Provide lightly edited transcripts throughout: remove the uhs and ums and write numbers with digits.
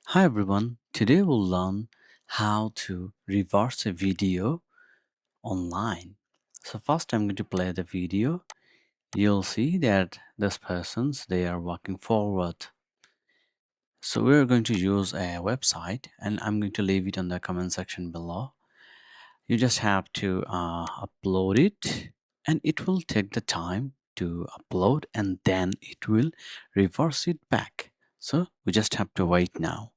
Hi everyone, today we'll learn how to reverse a video online. So first I'm going to play the video. You'll see that this person's they are walking forward. So we're going to use a website and I'm going to leave it on the comment section below. You just have to upload it and it will take the time to upload and then it will reverse it back. So we just have to wait now.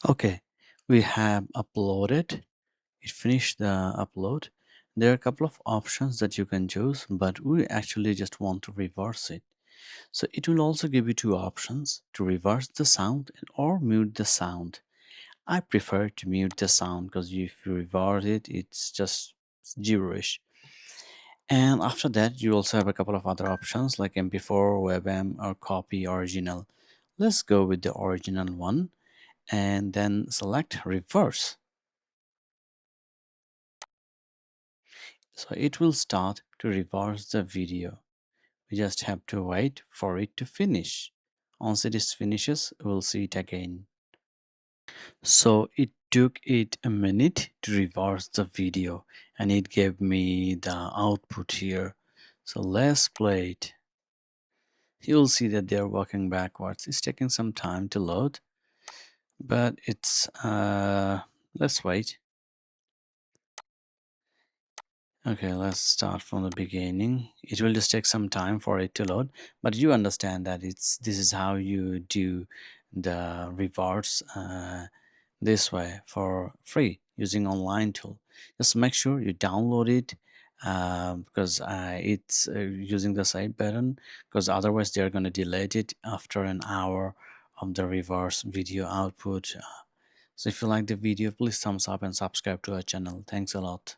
Okay, we have uploaded. It finished the upload. There are a couple of options that you can choose, but we actually just want to reverse it. So it will also give you two options to reverse the sound or mute the sound. I prefer to mute the sound because if you reverse it, it's just gibberish. And after that, you also have a couple of other options like MP4, WebM, or copy original. Let's go with the original one and then select reverse. So it will start to reverse the video. We just have to wait for it to finish. Once it is finishes, we'll see it again. So it took it a minute to reverse the video and it gave me the output here. So let's play it. You'll see that they're walking backwards. It's taking some time to load, but let's wait. Okay, let's start from the beginning. It will just take some time for it to load, but you understand that this is how you do the rewards this way for free using online tool. Just make sure you download it because it's using the side button because otherwise they're going to delete it after an hour of the reverse video output. So if you like the video, please thumbs up and subscribe to our channel. Thanks a lot.